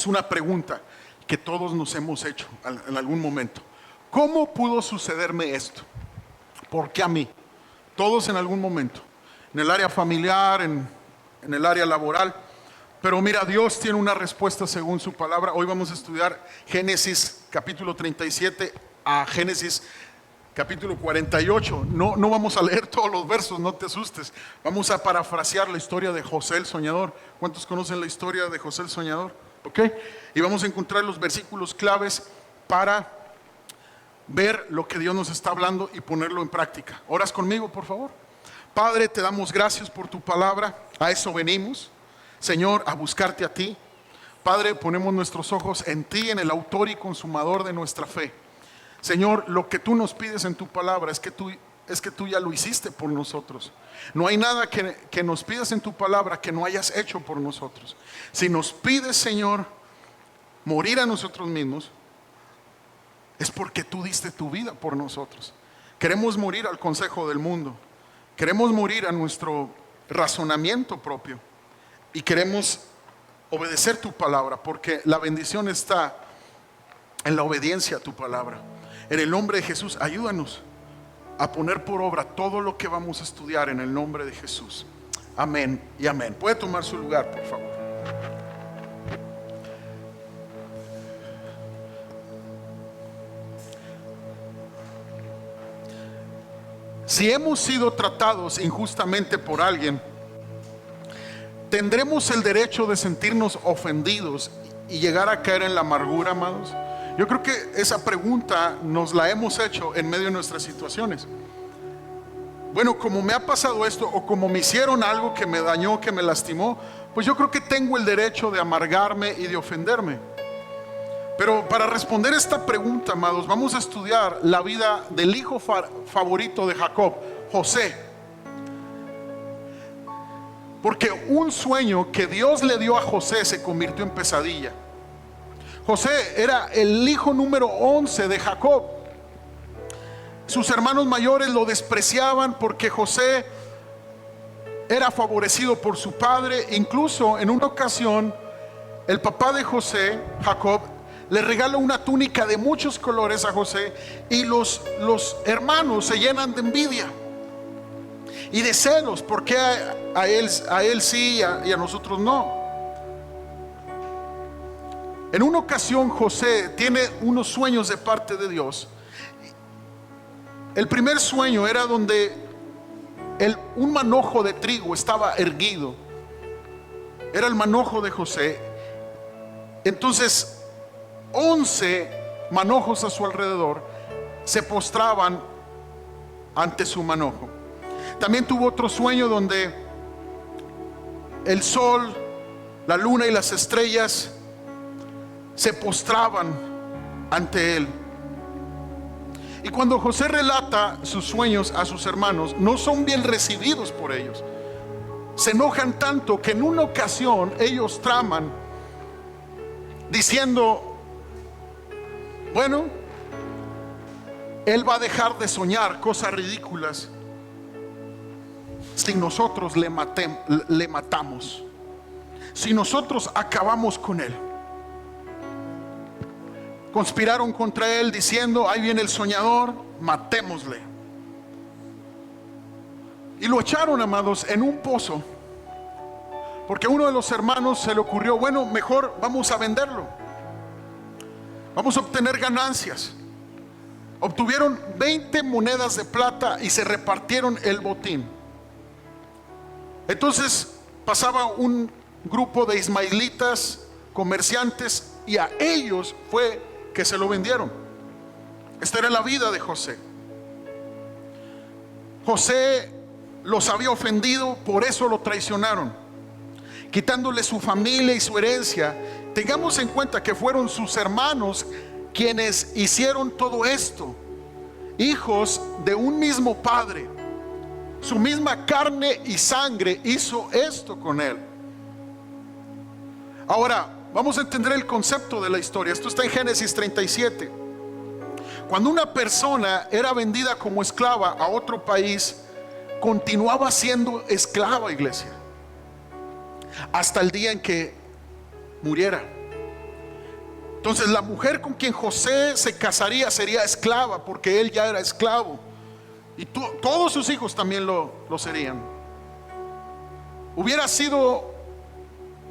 Es una pregunta que todos nos hemos hecho en algún momento. ¿Cómo pudo sucederme esto? ¿Por qué a mí? Todos en algún momento. En el área familiar, en el área laboral. Pero mira, Dios tiene una respuesta según su palabra. Hoy vamos a estudiar Génesis capítulo 37 a Génesis capítulo 48. No vamos a leer todos los versos, no te asustes. Vamos a parafrasear la historia de José el Soñador. ¿Cuántos conocen la historia de José el Soñador? ¿Ok? Y vamos a encontrar los versículos claves para ver lo que Dios nos está hablando y ponerlo en práctica. ¿Oras conmigo, por favor? Padre, te damos gracias por tu palabra. A eso venimos, Señor, a buscarte a ti. Padre, ponemos nuestros ojos en ti, en el autor y consumador de nuestra fe. Señor, lo que tú nos pides en tu palabra es que tú ya lo hiciste por nosotros. No hay nada que nos pidas en tu palabra que no hayas hecho por nosotros. Si nos pides, Señor, morir a nosotros mismos, es porque tú diste tu vida por nosotros. Queremos morir al consejo del mundo. Queremos morir a nuestro razonamiento propio. Y queremos obedecer tu palabra, porque la bendición está en la obediencia a tu palabra. En el nombre de Jesús, ayúdanos a poner por obra todo lo que vamos a estudiar en el nombre de Jesús. Amén y amén. Puede tomar su lugar, por favor. Si hemos sido tratados injustamente por alguien, ¿tendremos el derecho de sentirnos ofendidos y llegar a caer en la amargura, amados? Yo creo que esa pregunta nos la hemos hecho en medio de nuestras situaciones. Bueno, como me ha pasado esto, o como me hicieron algo que me dañó, que me lastimó, pues yo creo que tengo el derecho de amargarme y de ofenderme. Pero para responder esta pregunta, amados, vamos a estudiar la vida del hijo favorito de Jacob, José. Porque un sueño que Dios le dio a José se convirtió en pesadilla. José era el hijo número 11 de Jacob. Sus hermanos mayores lo despreciaban porque José era favorecido por su padre. Incluso en una ocasión, el papá de José, Jacob, le regala una túnica de muchos colores a José, y los hermanos se llenan de envidia y de celos, porque a él sí y a nosotros no. En una ocasión José tiene unos sueños de parte de Dios. El primer sueño era donde un manojo de trigo estaba erguido. Era el manojo de José. Entonces 11 manojos a su alrededor se postraban ante su manojo. También tuvo otro sueño donde el sol, la luna y las estrellas se postraban ante él. Y cuando José relata sus sueños a sus hermanos, no son bien recibidos por ellos. Se enojan tanto que en una ocasión ellos traman diciendo: bueno, él va a dejar de soñar cosas ridículas si nosotros le matamos, si nosotros acabamos con él. Conspiraron contra él diciendo: ahí viene el soñador, matémosle. Y lo echaron, amados, en un pozo, porque a uno de los hermanos se le ocurrió: bueno, mejor vamos a venderlo, vamos a obtener ganancias. Obtuvieron 20 monedas de plata y se repartieron el botín. Entonces pasaba un grupo de ismaelitas, comerciantes, y a ellos fue que se lo vendieron. Esta era la vida de José. José los había ofendido, por eso lo traicionaron, quitándole su familia y su herencia. Tengamos en cuenta que fueron sus hermanos quienes hicieron todo esto. Hijos de un mismo padre, su misma carne y sangre hizo esto con él. Ahora vamos a entender el concepto de la historia. Esto está en Génesis 37. Cuando una persona era vendida como esclava a otro país, continuaba siendo esclava, iglesia, hasta el día en que muriera. Entonces la mujer con quien José se casaría sería esclava, porque él ya era esclavo. Y todos sus hijos también lo serían. Hubiera sido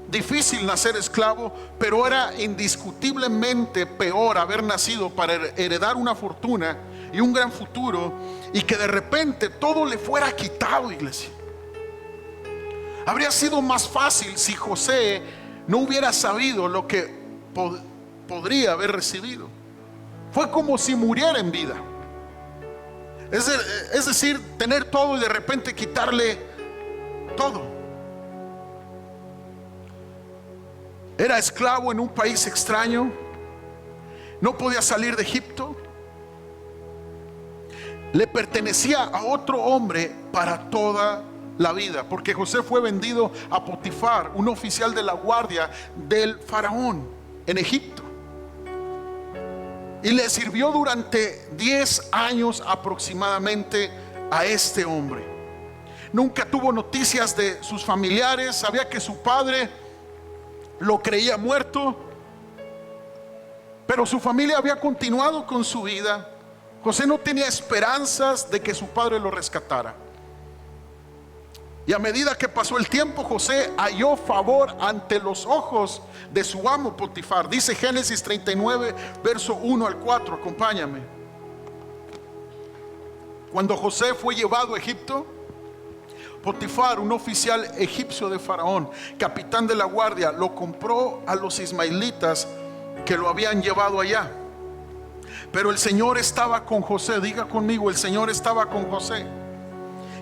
difícil nacer esclavo, pero era indiscutiblemente peor haber nacido para heredar una fortuna y un gran futuro, y que de repente todo le fuera quitado, iglesia. Habría sido más fácil si José no hubiera sabido lo que podría haber recibido. Fue como si muriera en vida. Es decir, tener todo y de repente quitarle todo. Era esclavo en un país extraño. No podía salir de Egipto. Le pertenecía a otro hombre para toda la vida, porque José fue vendido a Potifar, un oficial de la guardia del faraón en Egipto, y le sirvió durante 10 años aproximadamente a este hombre. Nunca tuvo noticias de sus familiares. Sabía que su padre lo creía muerto, pero su familia había continuado con su vida. José no tenía esperanzas de que su padre lo rescatara. Y a medida que pasó el tiempo, José halló favor ante los ojos de su amo Potifar. Dice Génesis 39, verso 1 al 4. Acompáñame. Cuando José fue llevado a Egipto, Potifar, un oficial egipcio de Faraón, capitán de la guardia, lo compró a los ismaelitas que lo habían llevado allá. Pero el Señor estaba con José. Diga conmigo: el Señor estaba con José,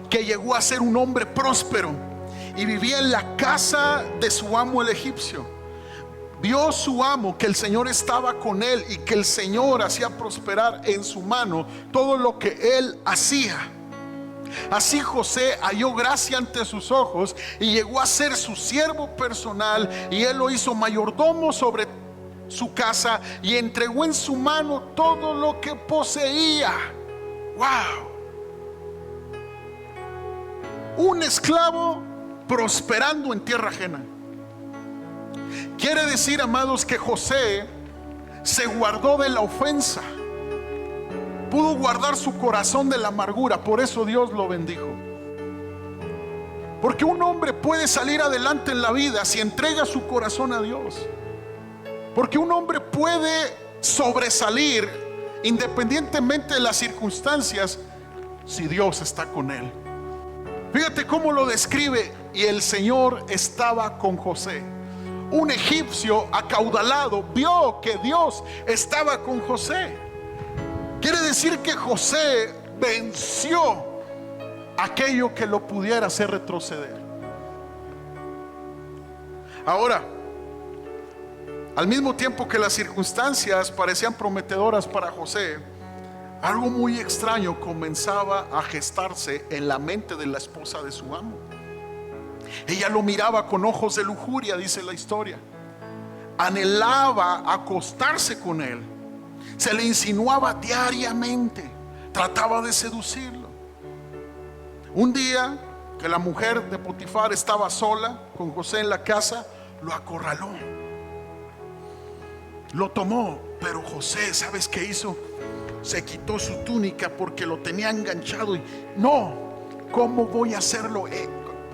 que llegó a ser un hombre próspero y vivía en la casa de su amo el egipcio. Vio su amo que el Señor estaba con él y que el Señor hacía prosperar en su mano todo lo que él hacía. Así José halló gracia ante sus ojos y llegó a ser su siervo personal, y él lo hizo mayordomo sobre su casa y entregó en su mano todo lo que poseía. ¡Wow! Un esclavo prosperando en tierra ajena. Quiere decir, amados, que José se guardó de la ofensa. Pudo guardar su corazón de la amargura. Por eso Dios lo bendijo. Porque un hombre puede salir adelante en la vida si entrega su corazón a Dios. Porque un hombre puede sobresalir independientemente de las circunstancias si Dios está con él. Fíjate cómo lo describe: y el Señor estaba con José. Un egipcio acaudalado vio que Dios estaba con José. Quiere decir que José venció aquello que lo pudiera hacer retroceder. Ahora, al mismo tiempo que las circunstancias parecían prometedoras para José, algo muy extraño comenzaba a gestarse en la mente de la esposa de su amo. Ella lo miraba con ojos de lujuria, dice la historia. Anhelaba acostarse con él. Se le insinuaba diariamente. Trataba de seducirlo. Un día que la mujer de Potifar estaba sola con José en la casa, lo acorraló. Lo tomó, pero José, ¿sabes qué hizo? Se quitó su túnica porque lo tenía enganchado y no, ¿cómo voy a hacerlo?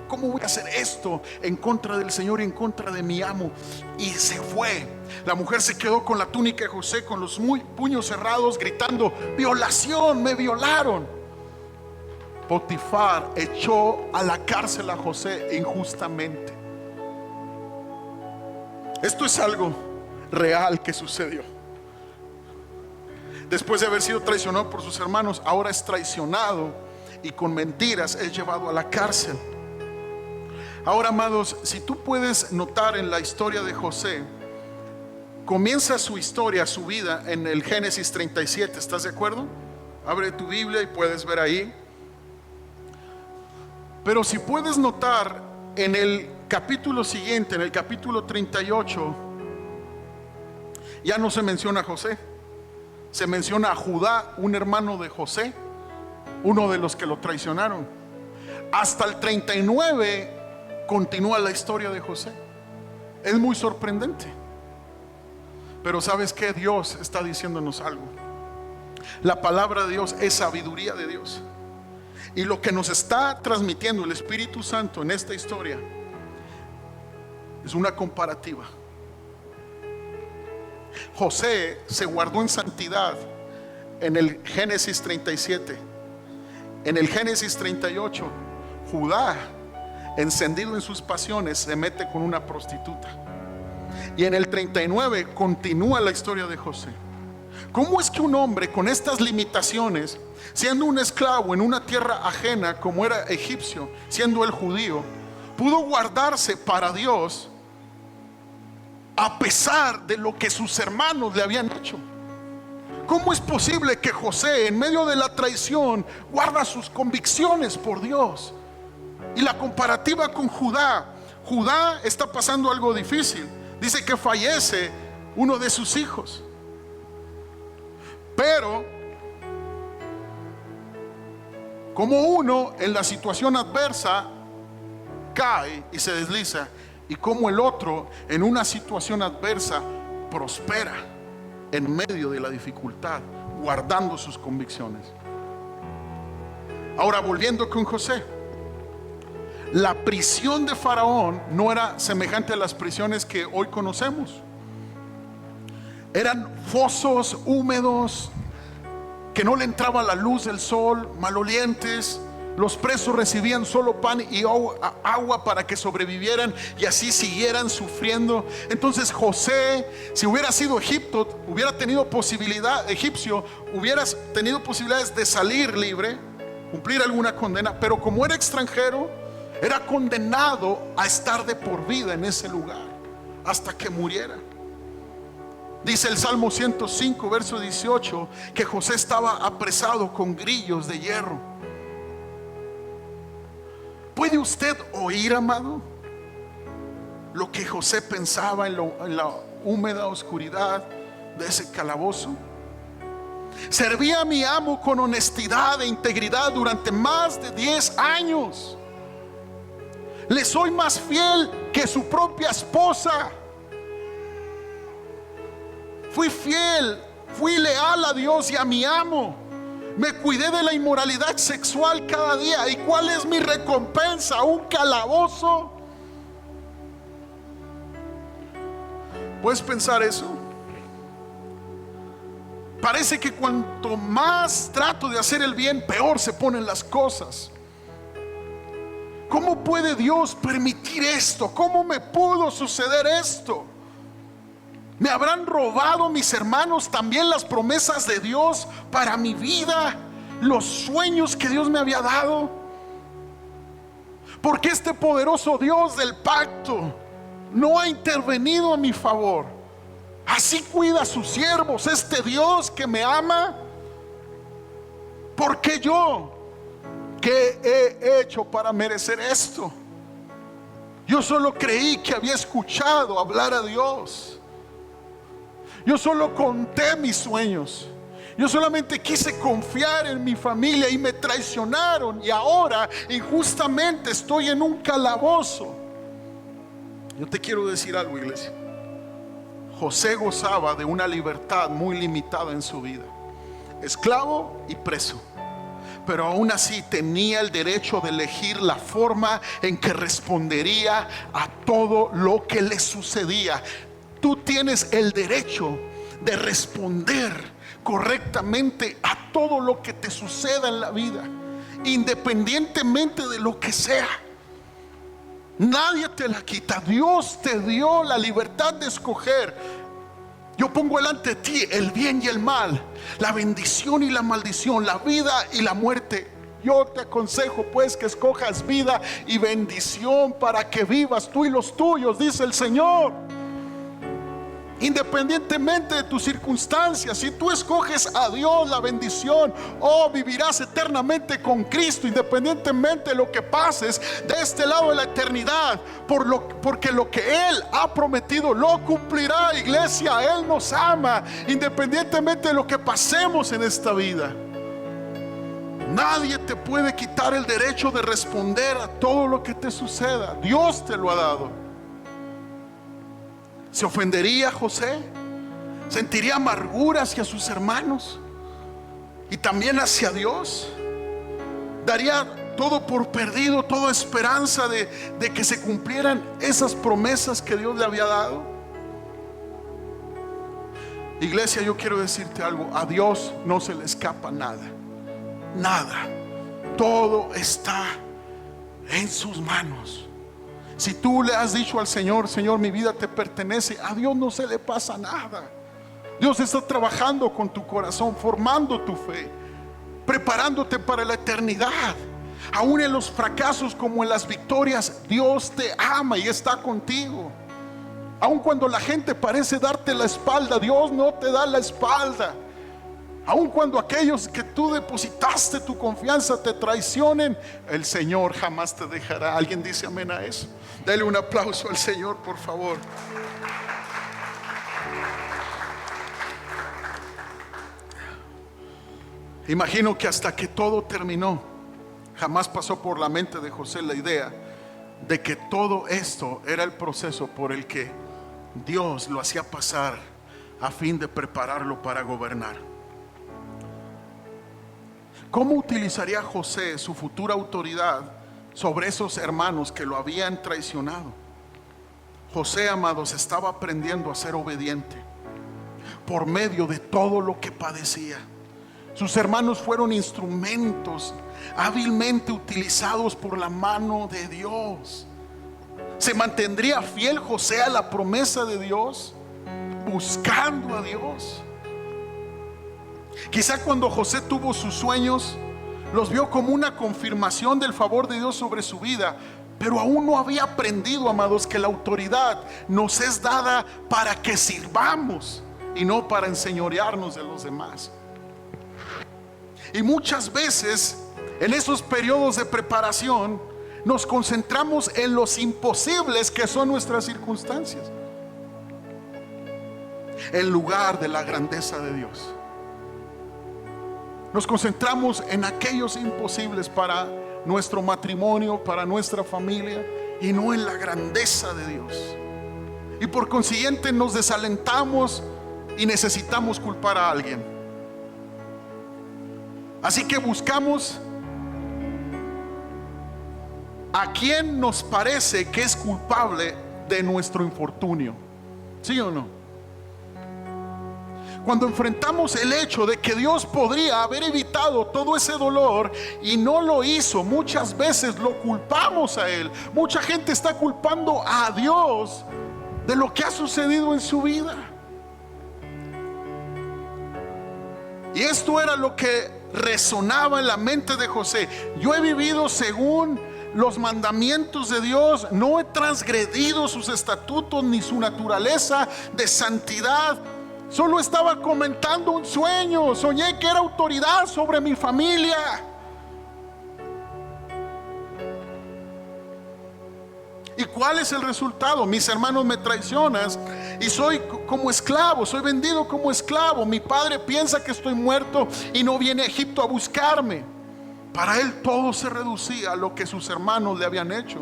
¿Cómo voy a hacer esto en contra del Señor y en contra de mi amo? Y se fue. La mujer se quedó con la túnica de José, con los puños cerrados, gritando: violación, me violaron. Potifar echó a la cárcel a José injustamente. Esto es algo real que sucedió. Después de haber sido traicionado por sus hermanos, ahora es traicionado y con mentiras es llevado a la cárcel. Ahora, amados, si tú puedes notar en la historia de José, comienza su historia, su vida en el Génesis 37. ¿Estás de acuerdo? Abre tu Biblia y puedes ver ahí. Pero si puedes notar en el capítulo siguiente, en el capítulo 38, ya no se menciona a José. Se menciona a Judá, un hermano de José, uno de los que lo traicionaron. Hasta el 39 continúa la historia de José. Es muy sorprendente. Pero ¿sabes qué? Dios está diciéndonos algo. La palabra de Dios es sabiduría de Dios. Y lo que nos está transmitiendo el Espíritu Santo en esta historia es una comparativa. José se guardó en santidad en el Génesis 37. En el Génesis 38, Judá, encendido en sus pasiones, se mete con una prostituta. Y en el 39 continúa la historia de José. ¿Cómo es que un hombre con estas limitaciones, siendo un esclavo en una tierra ajena como era egipcio, siendo él judío, pudo guardarse para Dios a pesar de lo que sus hermanos le habían hecho? ¿Cómo es posible que José, en medio de la traición, guarda sus convicciones por Dios? Y la comparativa con Judá. Judá está pasando algo difícil. Dice que fallece uno de sus hijos. Pero como uno en la situación adversa cae y se desliza, y como el otro en una situación adversa prospera en medio de la dificultad, guardando sus convicciones. Ahora, volviendo con José, la prisión de Faraón no era semejante a las prisiones que hoy conocemos. Eran fosos húmedos que no le entraba la luz del sol, malolientes. Los presos recibían solo pan y agua para que sobrevivieran y así siguieran sufriendo. Entonces José, si hubiera sido egipcio, hubiera tenido posibilidades de salir libre, cumplir alguna condena, pero como era extranjero, era condenado a estar de por vida en ese lugar hasta que muriera. Dice el Salmo 105, verso 18, que José estaba apresado con grillos de hierro. ¿Puede usted oír, amado, lo que José pensaba en la húmeda oscuridad de ese calabozo? Servía a mi amo con honestidad e integridad durante más de 10 años. Le soy más fiel que su propia esposa. Fui fiel, fui leal a Dios y a mi amo. Me cuidé de la inmoralidad sexual cada día. ¿Y cuál es mi recompensa? ¿Un calabozo? ¿Puedes pensar eso? Parece que cuanto más trato de hacer el bien, peor se ponen las cosas. ¿Cómo puede Dios permitir esto? ¿Cómo me pudo suceder esto? ¿Me habrán robado mis hermanos también las promesas de Dios para mi vida? Los sueños que Dios me había dado. Porque este poderoso Dios del pacto no ha intervenido a mi favor. Así cuida a sus siervos, este Dios que me ama. ¿Por qué yo? ¿Qué he hecho para merecer esto? Yo solo creí que había escuchado hablar a Dios. Yo solo conté mis sueños. Yo solamente quise confiar en mi familia y me traicionaron. Y ahora injustamente estoy en un calabozo. Yo te quiero decir algo, iglesia. José gozaba de una libertad muy limitada en su vida. Esclavo y preso. Pero aún así tenía el derecho de elegir la forma en que respondería a todo lo que le sucedía. Tú tienes el derecho de responder correctamente a todo lo que te suceda en la vida, independientemente de lo que sea. Nadie te la quita. Dios te dio la libertad de escoger. Yo pongo delante de ti el bien y el mal, la bendición y la maldición, la vida y la muerte. Yo te aconsejo pues que escojas vida y bendición para que vivas tú y los tuyos, dice el Señor. Independientemente de tus circunstancias, si tú escoges a Dios, la bendición, vivirás eternamente con Cristo, independientemente de lo que pases de este lado de la eternidad, porque lo que Él ha prometido lo cumplirá, iglesia. Él nos ama, independientemente de lo que pasemos en esta vida. Nadie te puede quitar el derecho de responder a todo lo que te suceda. Dios te lo ha dado. ¿Se ofendería José Sentiría amargura hacia sus hermanos y también hacia Dios. Daría todo por perdido, toda esperanza de que se cumplieran esas promesas que Dios le había dado. Iglesia, yo quiero decirte algo: a Dios no se le escapa nada, nada. Todo está en sus manos. Si tú le has dicho al Señor: Señor, mi vida te pertenece, a Dios no se le pasa nada. Dios está trabajando con tu corazón, formando tu fe, preparándote para la eternidad. Aún en los fracasos como en las victorias, Dios te ama y está contigo. Aun cuando la gente parece darte la espalda, Dios no te da la espalda. Aun cuando aquellos que tú depositaste tu confianza te traicionen, el Señor jamás te dejará. ¿Alguien dice amén a eso? Dale un aplauso al Señor, por favor. Imagino que hasta que todo terminó, jamás pasó por la mente de José la idea de que todo esto era el proceso por el que Dios lo hacía pasar a fin de prepararlo para gobernar. ¿Cómo utilizaría José su futura autoridad sobre esos hermanos que lo habían traicionado? José, amados, estaba aprendiendo a ser obediente por medio de todo lo que padecía. Sus hermanos fueron instrumentos hábilmente utilizados por la mano de Dios. ¿Se mantendría fiel José a la promesa de Dios, buscando a Dios? Quizá cuando José tuvo sus sueños, los vio como una confirmación del favor de Dios sobre su vida, pero aún no había aprendido, amados, que la autoridad nos es dada para que sirvamos y no para enseñorearnos de los demás. Y muchas veces en esos periodos de preparación nos concentramos en los imposibles que son nuestras circunstancias, en lugar de la grandeza de Dios. Nos concentramos en aquellos imposibles para nuestro matrimonio, para nuestra familia, y no en la grandeza de Dios. Y por consiguiente nos desalentamos y necesitamos culpar a alguien. Así que buscamos a quien nos parece que es culpable de nuestro infortunio. ¿Sí o no? Cuando enfrentamos el hecho de que Dios podría haber evitado todo ese dolor y no lo hizo, muchas veces lo culpamos a Él. Mucha gente está culpando a Dios de lo que ha sucedido en su vida. Y esto era lo que resonaba en la mente de José. Yo he vivido según los mandamientos de Dios, no he transgredido sus estatutos ni su naturaleza de santidad. Solo estaba comentando un sueño. Soñé que era autoridad sobre mi familia. ¿Y cuál es el resultado? Mis hermanos me traicionan y soy como esclavo, soy vendido como esclavo. Mi padre piensa que estoy muerto y no viene a Egipto a buscarme. Para él todo se reducía a lo que sus hermanos le habían hecho.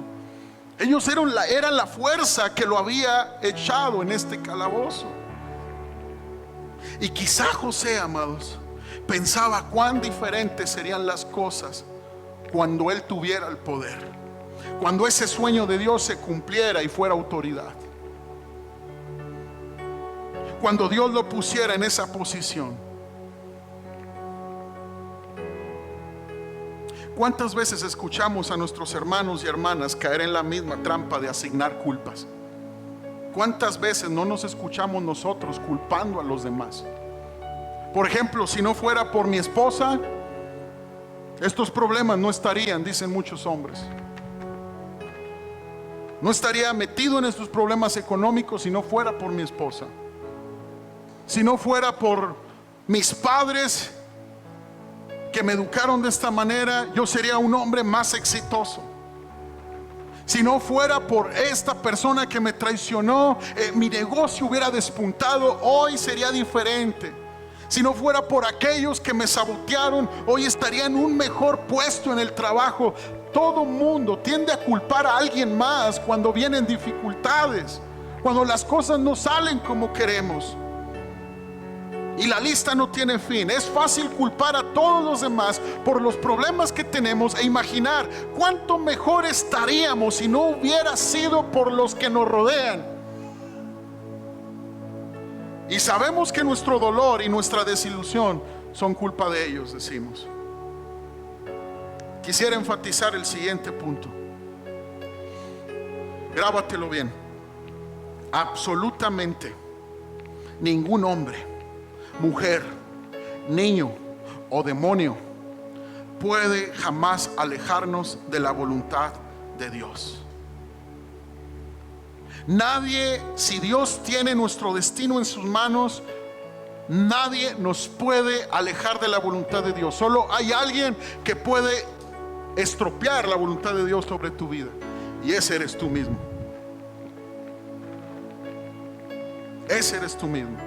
Ellos eran la fuerza que lo había echado en este calabozo. Y quizá José, amados, pensaba cuán diferentes serían las cosas cuando él tuviera el poder, cuando ese sueño de Dios se cumpliera y fuera autoridad, cuando Dios lo pusiera en esa posición. ¿Cuántas veces escuchamos a nuestros hermanos y hermanas caer en la misma trampa de asignar culpas? ¿Cuántas veces no nos escuchamos nosotros culpando a los demás? Por ejemplo, si no fuera por mi esposa, estos problemas no estarían, dicen muchos hombres. No estaría metido en estos problemas económicos si no fuera por mi esposa. Si no fuera por mis padres que me educaron de esta manera, yo sería un hombre más exitoso. Si no fuera por esta persona que me traicionó, mi negocio hubiera despuntado, hoy sería diferente. Si no fuera por aquellos que me sabotearon, hoy estaría en un mejor puesto en el trabajo. Todo mundo tiende a culpar a alguien más cuando vienen dificultades, cuando las cosas no salen como queremos. Y la lista no tiene fin. Es fácil culpar a todos los demás por los problemas que tenemos e imaginar cuánto mejor estaríamos si no hubiera sido por los que nos rodean. Y sabemos que nuestro dolor y nuestra desilusión son culpa de ellos, decimos. Quisiera enfatizar el siguiente punto. Grábatelo bien. Absolutamente ningún hombre, mujer, niño o demonio puede jamás alejarnos de la voluntad de Dios. Nadie, si Dios tiene nuestro destino en sus manos, nadie nos puede alejar de la voluntad de Dios. Solo hay alguien que puede estropear la voluntad de Dios sobre tu vida, y ese eres tú mismo. Ese eres tú mismo.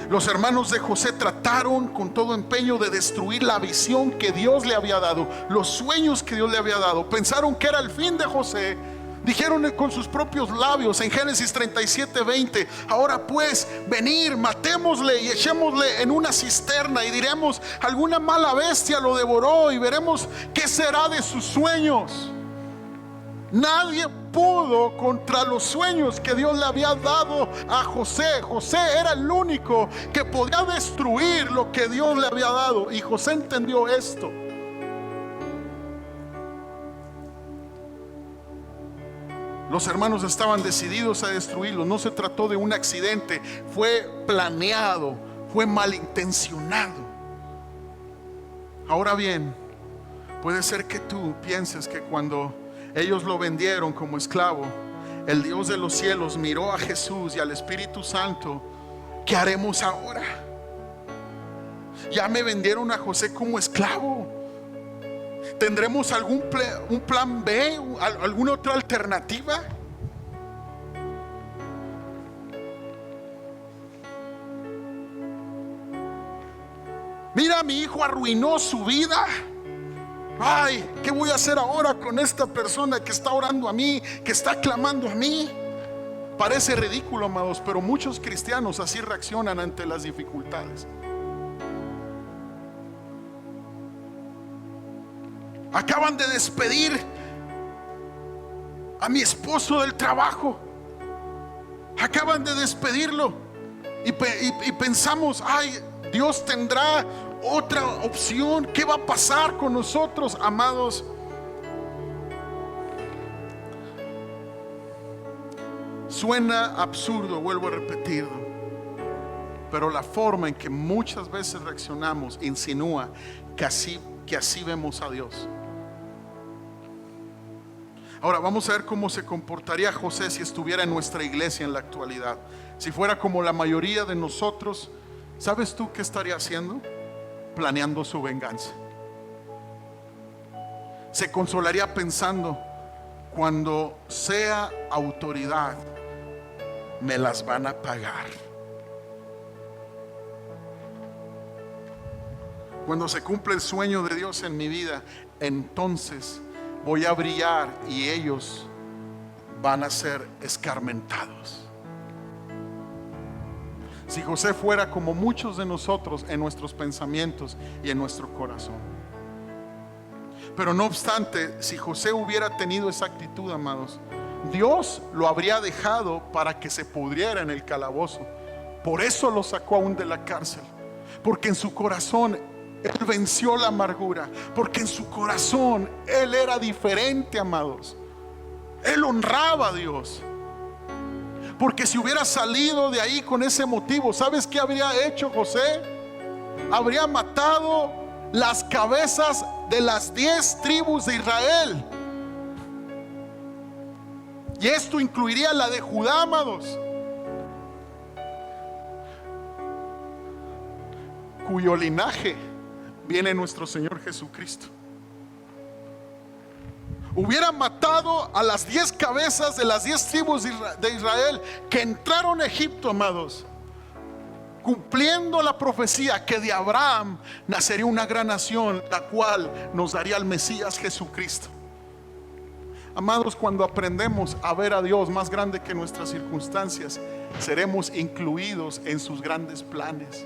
Los hermanos de José trataron con todo empeño de destruir la visión que Dios le había dado, los sueños que Dios le había dado. Pensaron que era el fin de José. Dijeron con sus propios labios en Génesis 37:20: ahora pues, venir, matémosle y echémosle en una cisterna, y diremos, alguna mala bestia lo devoró, y veremos qué será de sus sueños. Nadie pudo contra los sueños que Dios le había dado a José. José era el único que podía destruir lo que Dios le había dado, y José entendió esto. Los hermanos estaban decididos a destruirlo. No se trató de un accidente, fue planeado, fue malintencionado. Ahora bien, puede ser que tú pienses que cuando ellos lo vendieron como esclavo, el Dios de los cielos miró a Jesús y al Espíritu Santo. ¿Qué haremos ahora? Ya me vendieron a José como esclavo. ¿Tendremos un plan B? ¿Alguna otra alternativa? Mira, mi hijo arruinó su vida. Ay, ¿qué voy a hacer ahora con esta persona que está orando a mí, que está clamando a mí? Parece ridículo, amados, pero muchos cristianos así reaccionan ante las dificultades. Acaban de despedir a mi esposo del trabajo. Acaban de despedirlo. Y pensamos, ay, Dios tendrá otra opción. ¿Qué va a pasar con nosotros, amados? Suena absurdo, vuelvo a repetirlo, pero la forma en que muchas veces reaccionamos insinúa que así vemos a Dios. Ahora vamos a ver cómo se comportaría José si estuviera en nuestra iglesia en la actualidad. Si fuera como la mayoría de nosotros, ¿sabes tú qué estaría haciendo? Planeando su venganza. Se consolaría pensando, cuando sea autoridad, me las van a pagar. Cuando se cumple el sueño de Dios en mi vida, entonces voy a brillar y ellos van a ser escarmentados. Si José fuera como muchos de nosotros en nuestros pensamientos y en nuestro corazón. Pero no obstante, si José hubiera tenido esa actitud, amados, Dios lo habría dejado para que se pudriera en el calabozo. Por eso lo sacó aún de la cárcel, porque en su corazón él venció la amargura, porque en su corazón él era diferente, amados. Él honraba a Dios. Porque si hubiera salido de ahí con ese motivo, ¿sabes qué habría hecho José? Habría matado las cabezas de las 10 tribus de Israel. Y esto incluiría la de Judá, amados, cuyo linaje viene nuestro Señor Jesucristo. Hubiera matado a las 10 cabezas de las 10 tribus de Israel que entraron a Egipto, amados, cumpliendo la profecía que de Abraham nacería una gran nación, la cual nos daría el Mesías Jesucristo. Amados, cuando aprendemos a ver a Dios más grande que nuestras circunstancias, seremos incluidos en sus grandes planes.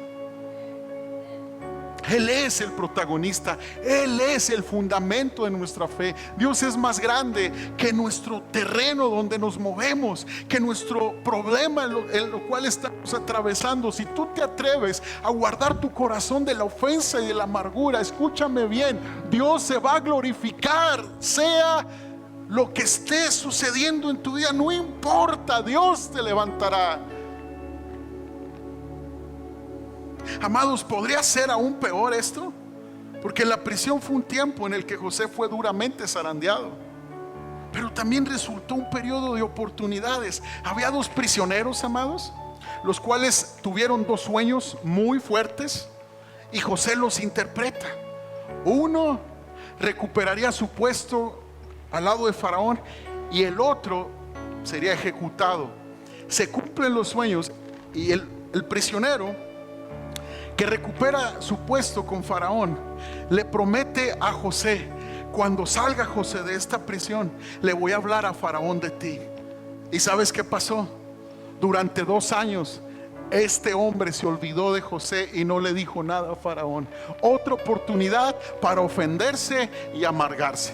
Él es el protagonista, Él es el fundamento de nuestra fe. Dios es más grande que nuestro terreno donde nos movemos, que nuestro problema en lo cual estamos atravesando. Si tú te atreves a guardar tu corazón de la ofensa y de la amargura, escúchame bien, Dios se va a glorificar, sea lo que esté sucediendo en tu vida, no importa, Dios te levantará. Amados, ¿podría ser aún peor esto? Porque la prisión fue un tiempo en el que José fue duramente zarandeado, pero también resultó un periodo de oportunidades. Había dos prisioneros, amados, los cuales tuvieron dos sueños muy fuertes y José los interpreta. Uno recuperaría su puesto al lado de Faraón y el otro sería ejecutado. Se cumplen los sueños y el prisionero que recupera su puesto con Faraón le promete a José: cuando salga José de esta prisión, le voy a hablar a Faraón de ti. ¿Y sabes qué pasó? Durante 2 años este hombre se olvidó de José y no le dijo nada a Faraón. Otra oportunidad para ofenderse y amargarse.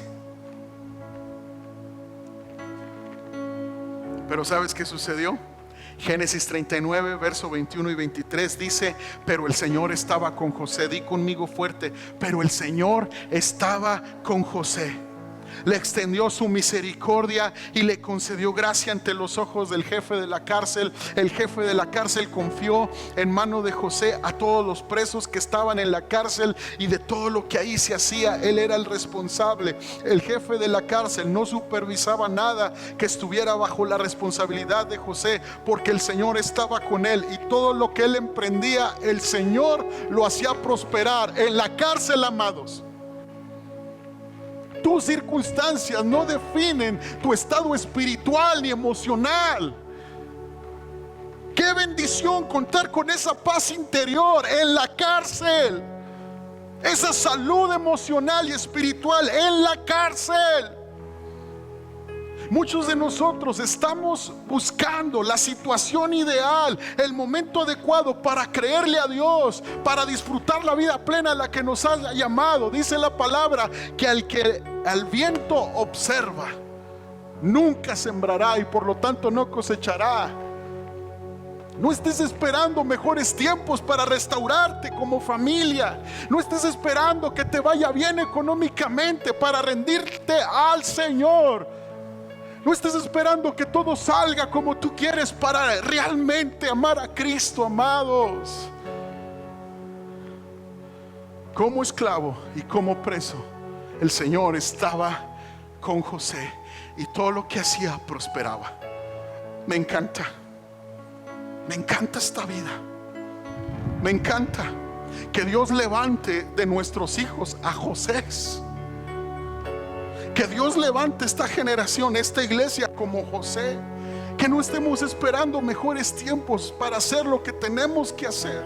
Pero ¿sabes qué sucedió? Génesis 39, verso 21 y 23 dice: pero el Señor estaba con José. Di conmigo fuerte: pero el Señor estaba con José. Le extendió su misericordia y le concedió gracia ante los ojos del jefe de la cárcel. El jefe de la cárcel confió en mano de José a todos los presos que estaban en la cárcel, y de todo lo que ahí se hacía, él era el responsable. El jefe de la cárcel no supervisaba nada que estuviera bajo la responsabilidad de José, porque el Señor estaba con él, y todo lo que él emprendía, el Señor lo hacía prosperar. En la cárcel, amados, tus circunstancias no definen tu estado espiritual ni emocional. Qué bendición contar con esa paz interior en la cárcel, esa salud emocional y espiritual en la cárcel. Muchos de nosotros estamos buscando la situación ideal, el momento adecuado para creerle a Dios, para disfrutar la vida plena a la que nos ha llamado. Dice la palabra que al viento observa, nunca sembrará y por lo tanto no cosechará. No estés esperando mejores tiempos para restaurarte como familia. No estés esperando que te vaya bien económicamente para rendirte al Señor. No estés esperando que todo salga como tú quieres para realmente amar a Cristo, amados. Como esclavo y como preso, el Señor estaba con José y todo lo que hacía prosperaba. Me encanta esta vida. Me encanta que Dios levante de nuestros hijos a Josés. Que Dios levante esta generación, esta iglesia como José. Que no estemos esperando mejores tiempos para hacer lo que tenemos que hacer.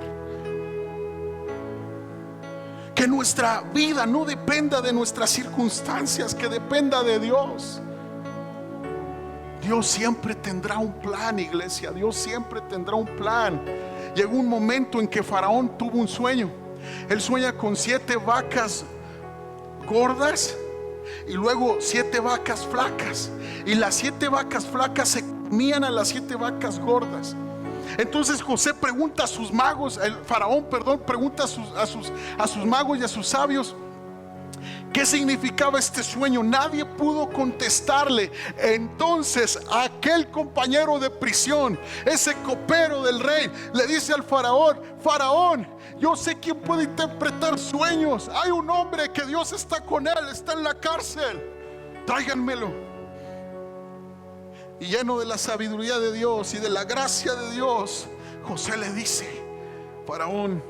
Que nuestra vida no dependa de nuestras circunstancias, que dependa de Dios. Dios siempre tendrá un plan, iglesia. Dios siempre tendrá un plan. Llegó un momento en que Faraón tuvo un sueño. Él sueña con 7 vacas gordas y luego 7 vacas flacas, y las 7 vacas flacas se comían a las 7 vacas gordas. Entonces José pregunta a sus magos, el faraón, pregunta a sus magos y a sus sabios qué significaba este sueño. Nadie pudo contestarle. Entonces aquel compañero de prisión, ese copero del rey, le dice al faraón: Faraón, yo sé quién puede interpretar sueños. Hay un hombre que Dios está con él, está en la cárcel, tráiganmelo. Y lleno de la sabiduría de Dios y de la gracia de Dios, José le dice: Faraón,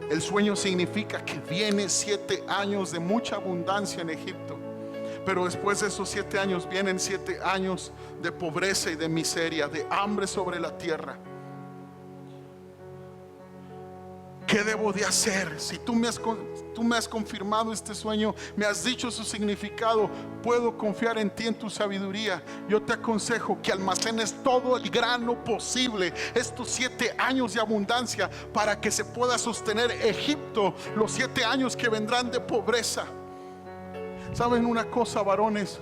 el sueño significa que viene 7 años de mucha abundancia en Egipto, pero después de esos 7 años vienen 7 años de pobreza y de miseria, de hambre sobre la tierra. ¿Qué debo de hacer? Si tú me has confirmado este sueño, me has dicho su significado, puedo confiar en ti, en tu sabiduría. Yo te aconsejo que almacenes todo el grano posible estos 7 años de abundancia, para que se pueda sostener Egipto los 7 años que vendrán de pobreza. ¿Saben una cosa, varones?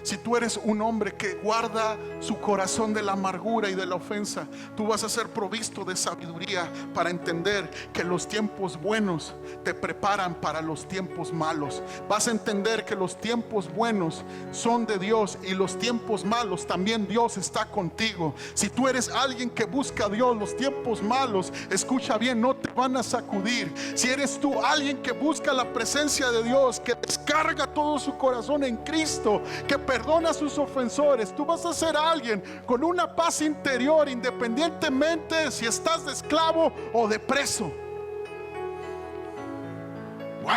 Si tú eres un hombre que guarda su corazón de la amargura y de la ofensa, tú vas a ser provisto de sabiduría para entender que los tiempos buenos te preparan para los tiempos malos. Vas a entender que los tiempos buenos son de Dios, y los tiempos malos también Dios está contigo. Si tú eres alguien que busca a Dios, los tiempos malos, escucha bien, no te van a sacudir. Si eres tú alguien que busca la presencia de Dios, que descarga todo su corazón en Cristo, que perdona a sus ofensores, tú vas a ser alguien con una paz interior, independientemente si estás de esclavo o de preso. Wow.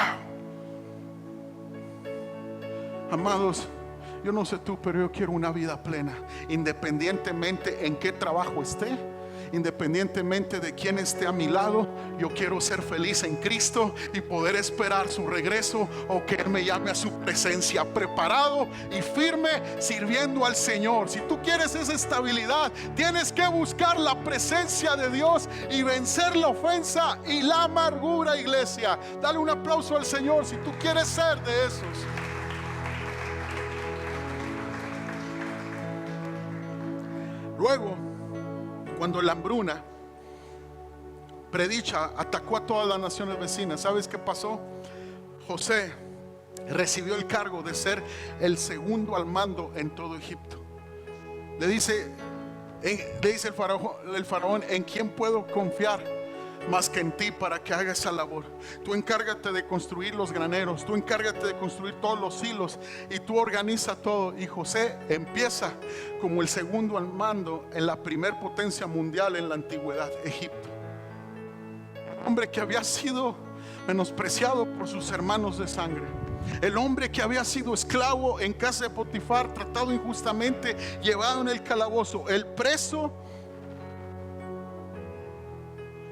Amados, yo no sé tú, pero yo quiero una vida plena, independientemente en qué trabajo esté, independientemente de quién esté a mi lado. Yo quiero ser feliz en Cristo y poder esperar su regreso, o que Él me llame a su presencia, preparado y firme, sirviendo al Señor. Si tú quieres esa estabilidad, tienes que buscar la presencia de Dios y vencer la ofensa y la amargura, iglesia. Dale un aplauso al Señor si tú quieres ser de esos. Luego, cuando la hambruna predicha atacó a todas las naciones vecinas, ¿sabes qué pasó? José recibió el cargo de ser el segundo al mando en todo Egipto. Le dice el faraón: ¿en quién puedo confiar más que en ti para que haga esa labor? Tú encárgate de construir los graneros, tú encárgate de construir todos los hilos, y tú organiza todo. Y José empieza como el segundo al mando en la primer potencia mundial en la antigüedad, Egipto. El hombre que había sido menospreciado por sus hermanos de sangre, el hombre que había sido esclavo en casa de Potifar, tratado injustamente, llevado en el calabozo, el preso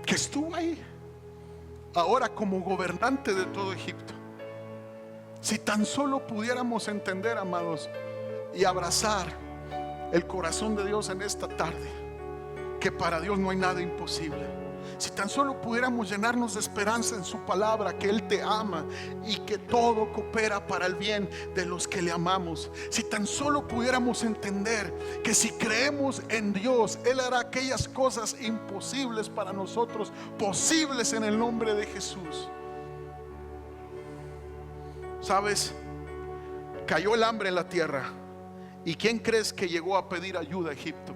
que estuvo ahí, ahora como gobernante de todo Egipto. Si tan solo pudiéramos entender, amados, y abrazar el corazón de Dios en esta tarde, que para Dios no hay nada imposible. Si tan solo pudiéramos llenarnos de esperanza en su palabra, que Él te ama y que todo coopera para el bien de los que le amamos. Si tan solo pudiéramos entender que si creemos en Dios, Él hará aquellas cosas imposibles para nosotros posibles en el nombre de Jesús. ¿Sabes? Cayó el hambre en la tierra. ¿Y quién crees que llegó a pedir ayuda a Egipto?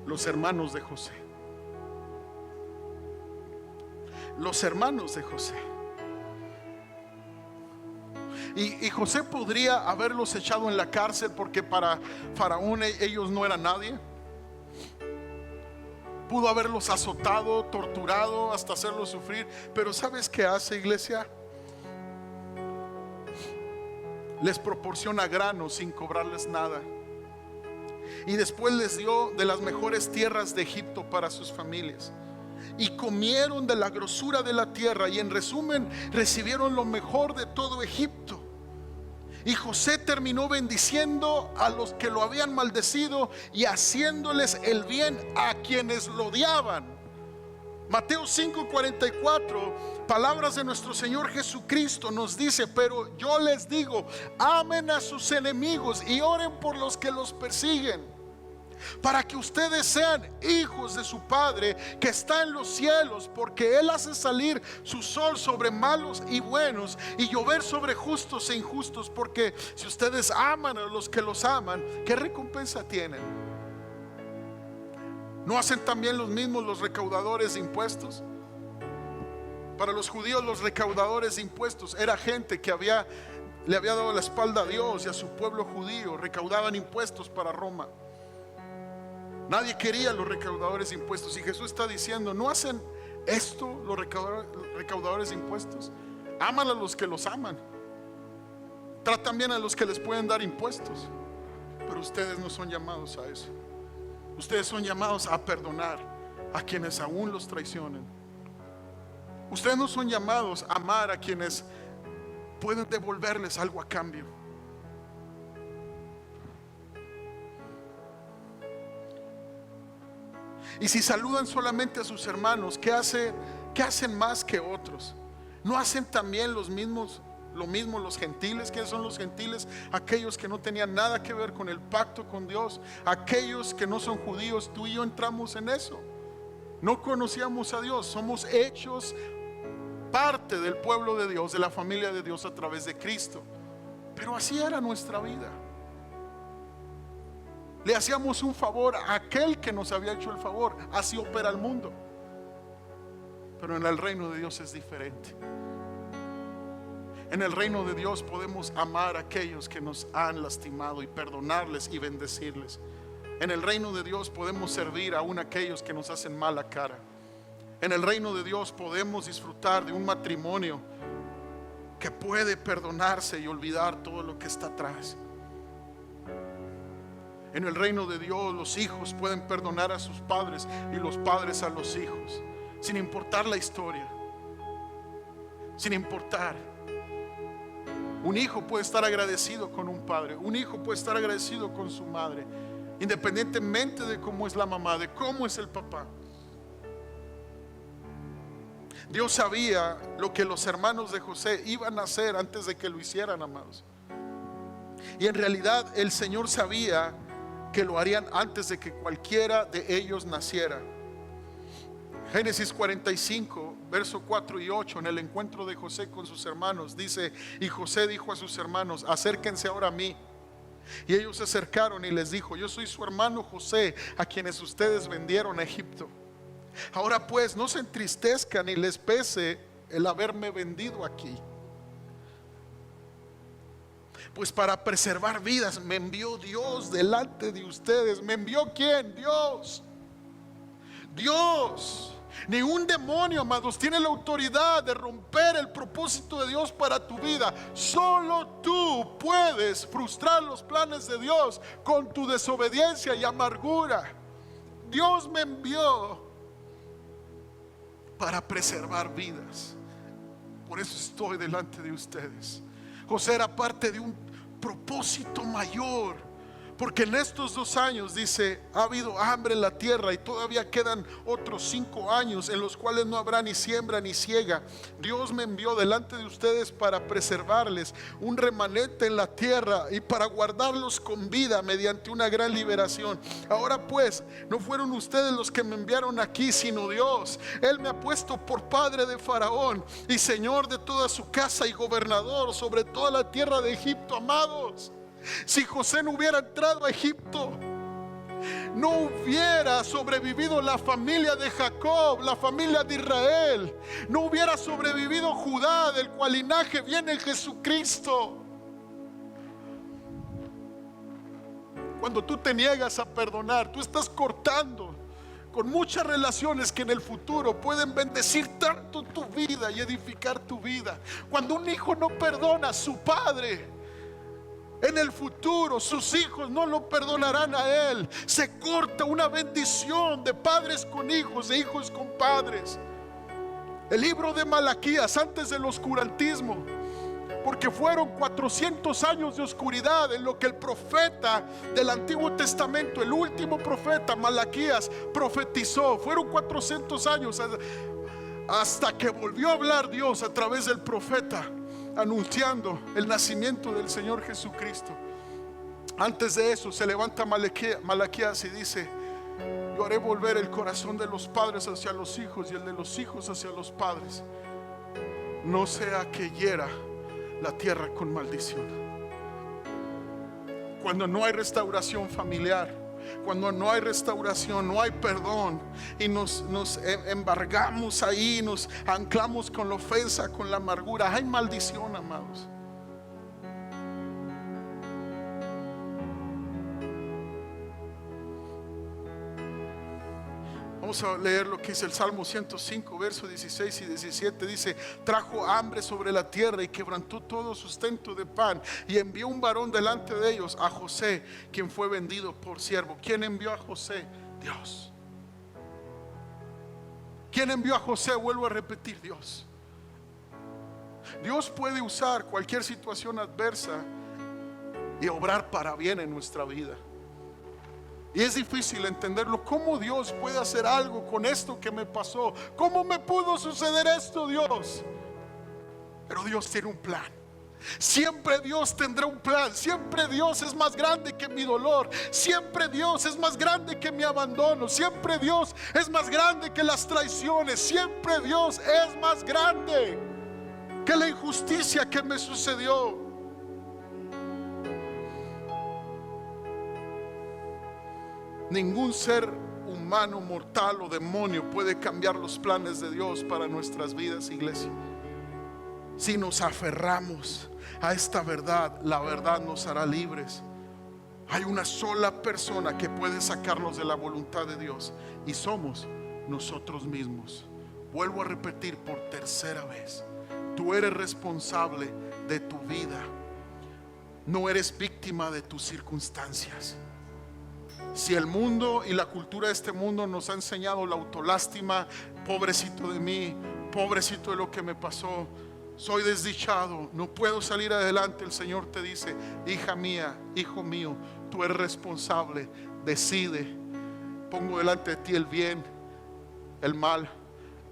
Los hermanos de José. Los hermanos de José. Y José podría haberlos echado en la cárcel, porque para Faraón ellos no eran nadie. Pudo haberlos azotado, torturado, hasta hacerlos sufrir. Pero ¿sabes qué hace, iglesia? Les proporciona grano sin cobrarles nada. Y después les dio de las mejores tierras de Egipto para sus familias. Y comieron de la grosura de la tierra, y en resumen recibieron lo mejor de todo Egipto. Y José terminó bendiciendo a los que lo habían maldecido y haciéndoles el bien a quienes lo odiaban. Mateo 5:44, palabras de nuestro Señor Jesucristo, nos dice: pero yo les digo, amen a sus enemigos y oren por los que los persiguen, para que ustedes sean hijos de su Padre que está en los cielos, porque Él hace salir su sol sobre malos y buenos, y llover sobre justos e injustos. Porque si ustedes aman a los que los aman, ¿qué recompensa tienen? ¿No hacen también los mismos los recaudadores de impuestos? Para los judíos, los recaudadores de impuestos era gente que le había dado la espalda a Dios y a su pueblo judío. Recaudaban impuestos para Roma. Nadie quería los recaudadores de impuestos. Y Jesús está diciendo: ¿no hacen esto los recaudadores de impuestos? Aman a los que los aman, tratan bien a los que les pueden dar impuestos. Pero ustedes no son llamados a eso. Ustedes son llamados a perdonar a quienes aún los traicionen. Ustedes no son llamados a amar a quienes pueden devolverles algo a cambio. Y si saludan solamente a sus hermanos, ¿qué hacen más que otros? ¿No hacen también lo mismo los gentiles? ¿Quiénes son los gentiles? Aquellos que no tenían nada que ver con el pacto con Dios, aquellos que no son judíos. Tú y yo entramos en eso. No conocíamos a Dios, somos hechos parte del pueblo de Dios, de la familia de Dios a través de Cristo. Pero así era nuestra vida. Le hacíamos un favor a aquel que nos había hecho el favor. Así opera el mundo. Pero en el reino de Dios es diferente. En el reino de Dios podemos amar a aquellos que nos han lastimado y perdonarles y bendecirles. En el reino de Dios podemos servir aún a aquellos que nos hacen mala cara. En el reino de Dios podemos disfrutar de un matrimonio que puede perdonarse y olvidar todo lo que está atrás. En el reino de Dios los hijos pueden perdonar a sus padres y los padres a los hijos, sin importar la historia, sin importar. Un hijo puede estar agradecido con un padre, un hijo puede estar agradecido con su madre, independientemente de cómo es la mamá, de cómo es el papá. Dios sabía lo que los hermanos de José iban a hacer antes de que lo hicieran, amados. Y en realidad el Señor sabía que lo harían antes de que cualquiera de ellos naciera. Génesis 45, verso 4 y 8, en el encuentro de José con sus hermanos, dice: y José dijo a sus hermanos: acérquense ahora a mí. Y ellos se acercaron y les dijo: yo soy su hermano José, a quienes ustedes vendieron a Egipto. Ahora pues, no se entristezcan ni les pese el haberme vendido aquí, pues para preservar vidas me envió Dios delante de ustedes. ¿Me envió quién? Dios. Dios. Ningún demonio, amados, tiene la autoridad de romper el propósito de Dios para tu vida. Solo tú puedes frustrar los planes de Dios con tu desobediencia y amargura. Dios me envió para preservar vidas. Por eso estoy delante de ustedes. José era parte de un propósito mayor, porque en estos 2 años, dice, ha habido hambre en la tierra y todavía quedan otros 5 años en los cuales no habrá ni siembra ni siega. Dios me envió delante de ustedes para preservarles un remanente en la tierra y para guardarlos con vida mediante una gran liberación. Ahora pues, no fueron ustedes los que me enviaron aquí, sino Dios. Él me ha puesto por padre de Faraón y señor de toda su casa y gobernador sobre toda la tierra de Egipto. Amados, si José no hubiera entrado a Egipto, no hubiera sobrevivido la familia de Jacob, la familia de Israel. No hubiera sobrevivido Judá, del cual linaje viene Jesucristo. Cuando tú te niegas a perdonar, tú estás cortando con muchas relaciones que en el futuro pueden bendecir tanto tu vida y edificar tu vida. Cuando un hijo no perdona a su padre, en el futuro sus hijos no lo perdonarán a él. Se corta una bendición de padres con hijos, de hijos con padres. El libro de Malaquías, antes del oscurantismo, porque fueron 400 años de oscuridad en lo que el profeta del Antiguo Testamento, el último profeta, Malaquías, profetizó. Fueron 400 años hasta que volvió a hablar Dios a través del profeta, anunciando el nacimiento del Señor Jesucristo. Antes de eso se levanta Malaquías y dice: yo haré volver el corazón de los padres hacia los hijos y el de los hijos hacia los padres, no sea que hiera la tierra con maldición. Cuando no hay restauración familiar, cuando no hay restauración, no hay perdón, y nos embargamos ahí, nos anclamos con la ofensa, con la amargura, hay maldición, amados. Vamos a leer lo que dice el Salmo 105, versos 16 y 17. Dice: trajo hambre sobre la tierra y quebrantó todo sustento de pan, y envió un varón delante de ellos, a José, quien fue vendido por siervo. ¿Quién envió a José? Dios. ¿Quién envió a José? Vuelvo a repetir, Dios. Dios puede usar cualquier situación adversa y obrar para bien en nuestra vida. Y es difícil entenderlo. ¿Cómo Dios puede hacer algo con esto que me pasó? ¿Cómo me pudo suceder esto, Dios? Pero Dios tiene un plan. Siempre Dios tendrá un plan. Siempre Dios es más grande que mi dolor. Siempre Dios es más grande que mi abandono. Siempre Dios es más grande que las traiciones. Siempre Dios es más grande que la injusticia que me sucedió. Ningún ser humano, mortal o demonio puede cambiar los planes de Dios para nuestras vidas, iglesia. Si nos aferramos a esta verdad, la verdad nos hará libres. Hay una sola persona que puede sacarnos de la voluntad de Dios, y somos nosotros mismos. Vuelvo a repetir por tercera vez: tú eres responsable de tu vida. No eres víctima de tus circunstancias. Si el mundo y la cultura de este mundo nos ha enseñado la autolástima, pobrecito de mí, pobrecito de lo que me pasó, soy desdichado, no puedo salir adelante, el Señor te dice: hija mía, hijo mío, tú eres responsable. Decide. Pongo delante de ti el bien, el mal,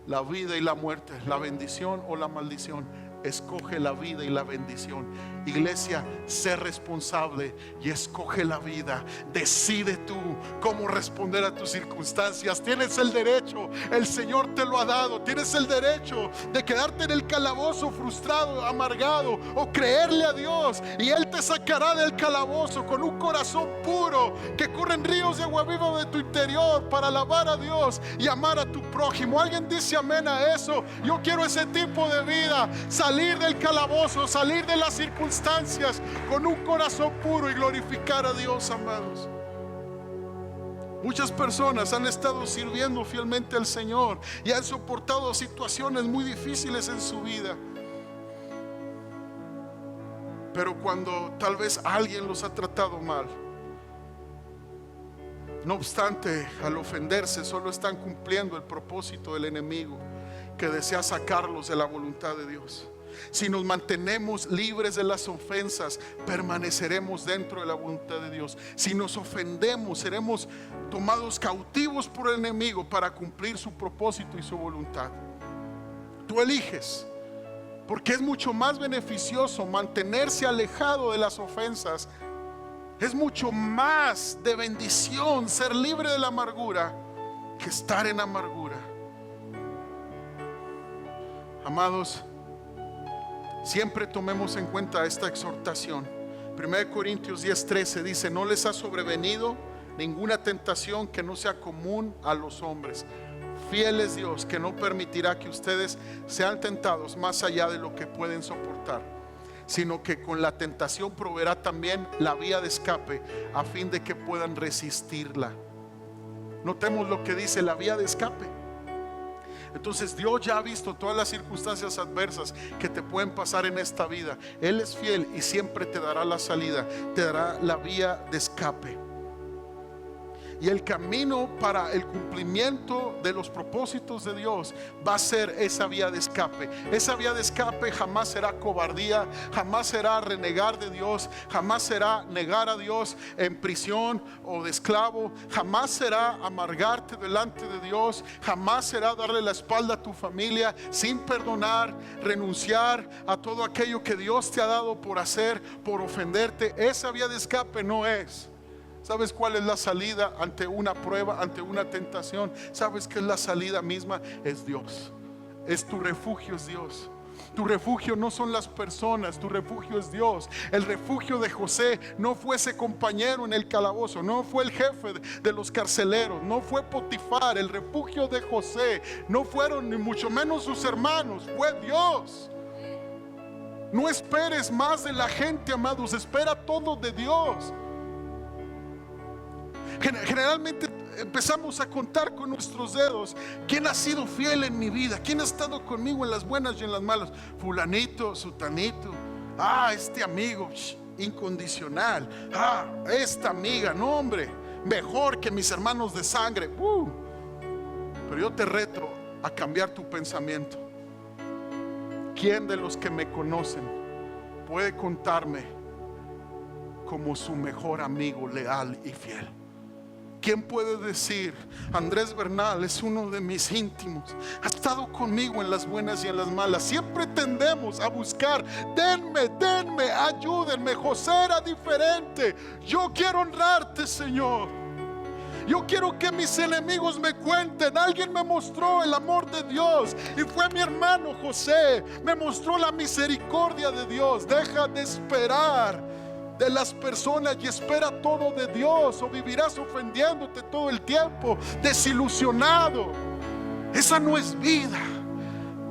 la vida y la muerte, la bendición o la maldición. Escoge la vida y la bendición. Iglesia, sé responsable y escoge la vida. Decide tú cómo responder a tus circunstancias. Tienes el derecho, el Señor te lo ha dado. Tienes el derecho de quedarte en el calabozo frustrado, amargado, o creerle a Dios y Él te sacará del calabozo con un corazón puro, que corren ríos de agua viva de tu interior para alabar a Dios y amar a tu prójimo. ¿Alguien dice amén a eso? Yo quiero ese tipo de vida. Salir del calabozo, salir de las circunstancias con un corazón puro y glorificar a Dios, amados. Muchas personas han estado sirviendo fielmente al Señor y han soportado situaciones muy difíciles en su vida. Pero cuando tal vez alguien los ha tratado mal, no obstante, al ofenderse, solo están cumpliendo el propósito del enemigo, que desea sacarlos de la voluntad de Dios. Si nos mantenemos libres de las ofensas, permaneceremos dentro de la voluntad de Dios. Si nos ofendemos, seremos tomados cautivos por el enemigo para cumplir su propósito y su voluntad. Tú eliges, porque es mucho más beneficioso mantenerse alejado de las ofensas. Es mucho más de bendición ser libre de la amargura que estar en amargura. Amados, siempre tomemos en cuenta esta exhortación. 1 Corintios 10:13 dice: no les ha sobrevenido ninguna tentación que no sea común a los hombres. Fiel es Dios, que no permitirá que ustedes sean tentados más allá de lo que pueden soportar, sino que con la tentación proveerá también la vía de escape, a fin de que puedan resistirla. Notemos lo que dice: la vía de escape. Entonces Dios ya ha visto todas las circunstancias adversas que te pueden pasar en esta vida. Él es fiel y siempre te dará la salida, te dará la vía de escape. Y el camino para el cumplimiento de los propósitos de Dios va a ser esa vía de escape. Esa vía de escape jamás será cobardía, jamás será renegar de Dios, jamás será negar a Dios en prisión o de esclavo, jamás será amargarte delante de Dios, jamás será darle la espalda a tu familia sin perdonar, renunciar a todo aquello que Dios te ha dado por hacer, por ofenderte. Esa vía de escape no es. ¿Sabes cuál es la salida ante una prueba, ante una tentación? ¿Sabes qué es la salida misma? Es Dios. Es tu refugio, es Dios. Tu refugio no son las personas, tu refugio es Dios. El refugio de José no fue ese compañero en el calabozo, no fue el jefe de los carceleros, no fue Potifar. El refugio de José no fueron ni mucho menos sus hermanos, fue Dios. No esperes más de la gente, amados, espera todo de Dios. Generalmente empezamos a contar con nuestros dedos quién ha sido fiel en mi vida, quién ha estado conmigo en las buenas y en las malas. Fulanito, sutanito, este amigo incondicional, esta amiga, no hombre, mejor que mis hermanos de sangre. Pero yo te reto a cambiar tu pensamiento. ¿Quién de los que me conocen puede contarme como su mejor amigo leal y fiel? ¿Quién puede decir: Andrés Bernal es uno de mis íntimos, ha estado conmigo en las buenas y en las malas? Siempre tendemos a buscar: denme, ayúdenme. José era diferente. Yo quiero honrarte, Señor. Yo quiero que mis enemigos me cuenten: alguien me mostró el amor de Dios y fue mi hermano José. Me mostró la misericordia de Dios. Deja de esperar de las personas y espera todo de Dios, o vivirás ofendiéndote todo el tiempo, desilusionado. Esa no es vida.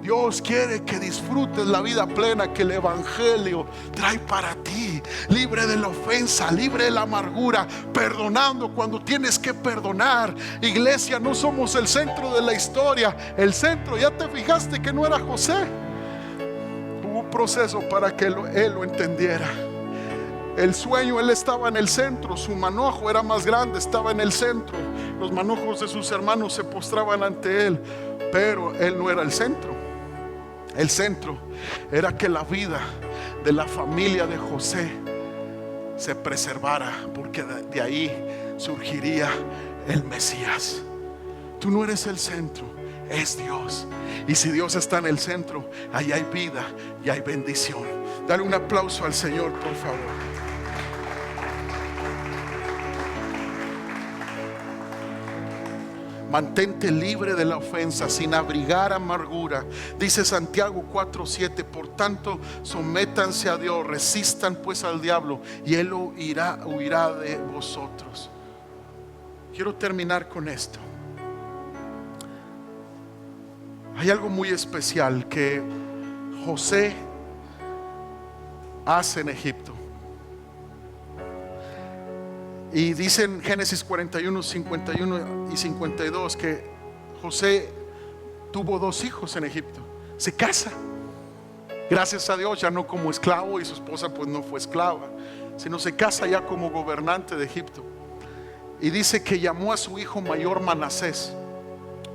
Dios quiere que disfrutes la vida plena que el Evangelio trae para ti, libre de la ofensa, libre de la amargura, perdonando cuando tienes que perdonar. Iglesia, no somos el centro de la historia. El centro, ¿ya te fijaste que no era José? Hubo un proceso para que él lo entendiera. El sueño, él estaba en el centro. Su manojo era más grande, estaba en el centro. Los manojos de sus hermanos se postraban ante él, pero él no era el centro. El centro era que la vida de la familia de José se preservara, porque de ahí surgiría el Mesías. Tú no eres el centro, es Dios. Y si Dios está en el centro, ahí hay vida y hay bendición. Dale un aplauso al Señor, por favor. Mantente libre de la ofensa, sin abrigar amargura. Dice Santiago 4:7: por tanto, sométanse a Dios, resistan pues al diablo, y él huirá de vosotros. Quiero terminar con esto. Hay algo muy especial que José hace en Egipto. Y dice en Génesis 41, 51 y 52 que José tuvo 2 hijos en Egipto. Se casa, gracias a Dios, ya no como esclavo, y su esposa pues no fue esclava, sino se casa ya como gobernante de Egipto. Y dice que llamó a su hijo mayor Manasés,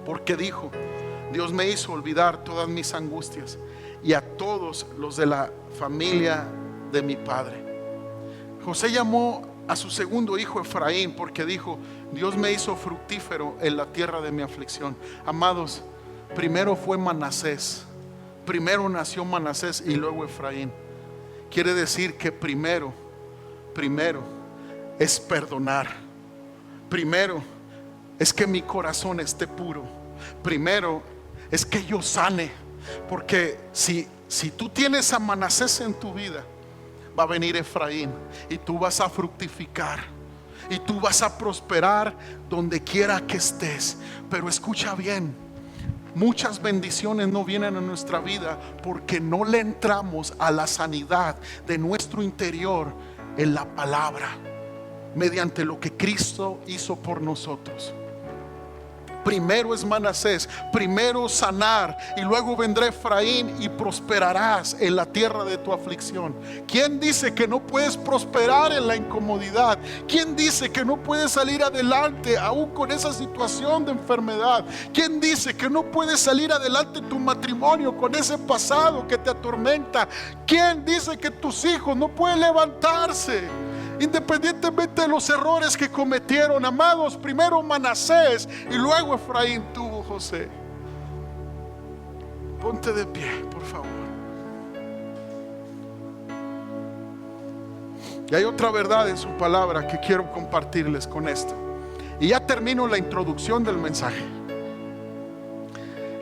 porque dijo: Dios me hizo olvidar todas mis angustias y a todos los de la familia de mi padre. José llamó a su segundo hijo Efraín, porque dijo: Dios me hizo fructífero en la tierra de mi aflicción. Amados, primero fue Manasés. Primero nació Manasés y luego Efraín. Quiere decir que primero es perdonar. Primero es que mi corazón esté puro. Primero es que yo sane. Porque si tú tienes a Manasés en tu vida, va a venir Efraín y tú vas a fructificar y tú vas a prosperar donde quiera que estés. Pero escucha bien, muchas bendiciones no vienen a nuestra vida porque no le entramos a la sanidad de nuestro interior en la palabra, mediante lo que Cristo hizo por nosotros. Primero es Manasés, primero sanar, y luego vendrá Efraín y prosperarás en la tierra de tu aflicción. ¿Quién dice que no puedes prosperar en la incomodidad? ¿Quién dice que no puedes salir adelante aún con esa situación de enfermedad? ¿Quién dice que no puedes salir adelante en tu matrimonio con ese pasado que te atormenta? ¿Quién dice que tus hijos no pueden levantarse independientemente de los errores que cometieron? Amados, primero Manasés y luego Efraín tuvo José. Ponte de pie, por favor. Y hay otra verdad en su palabra que quiero compartirles con esto, y ya termino la introducción del mensaje.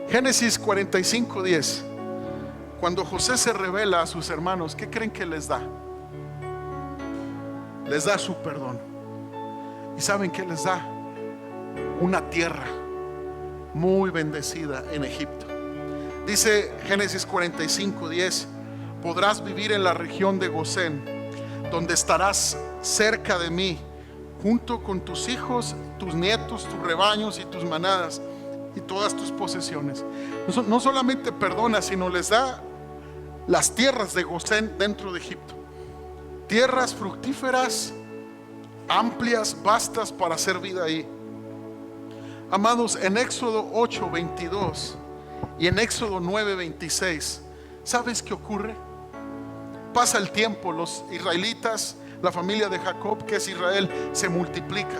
Génesis 45:10. Cuando José se revela a sus hermanos, ¿qué creen que les da? Les da su perdón. ¿Y saben qué les da? Una tierra muy bendecida en Egipto. Dice Génesis 45:10: podrás vivir en la región de Gosén, donde estarás cerca de mí, junto con tus hijos, tus nietos, tus rebaños y tus manadas y todas tus posesiones. No solamente perdona, sino les da las tierras de Gosén dentro de Egipto. Tierras fructíferas, amplias, vastas para hacer vida ahí. Amados, en Éxodo 8:22 Y en Éxodo 9:26, ¿sabes qué ocurre? Pasa el tiempo, los israelitas, la familia de Jacob, que es Israel, se multiplica.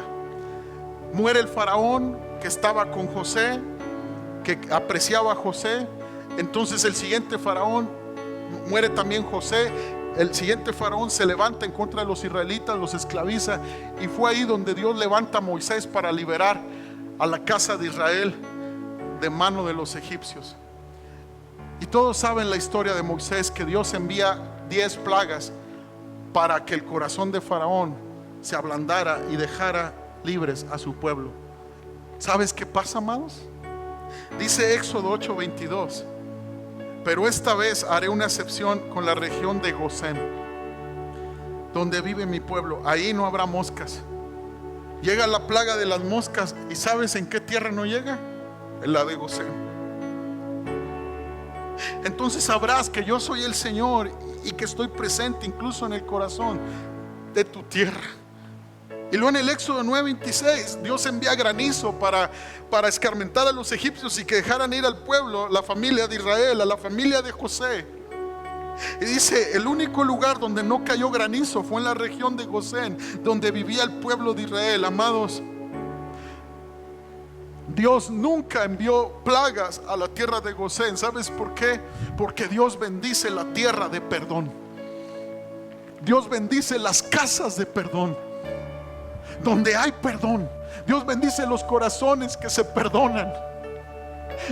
Muere el faraón que estaba con José, que apreciaba a José. Entonces el siguiente faraón, muere también José. El siguiente faraón se levanta en contra de los israelitas, los esclaviza. Y fue ahí donde Dios levanta a Moisés para liberar a la casa de Israel de mano de los egipcios. Y todos saben la historia de Moisés, que Dios envía 10 plagas para que el corazón de Faraón se ablandara y dejara libres a su pueblo. ¿Sabes qué pasa, amados? Dice Éxodo 8:22: pero esta vez haré una excepción con la región de Gosén, donde vive mi pueblo. Ahí no habrá moscas. Llega la plaga de las moscas, ¿y sabes en qué tierra no llega? En la de Gosén. Entonces sabrás que yo soy el Señor y que estoy presente incluso en el corazón de tu tierra. Y luego en el Éxodo 9:26, Dios envía granizo para escarmentar a los egipcios y que dejaran ir al pueblo, la familia de Israel, a la familia de José. Y dice, el único lugar donde no cayó granizo fue en la región de Gosén, donde vivía el pueblo de Israel. Amados, Dios nunca envió plagas a la tierra de Gosén. ¿Sabes por qué? Porque Dios bendice la tierra de perdón. Dios bendice las casas de perdón. Donde hay perdón, Dios bendice los corazones que se perdonan.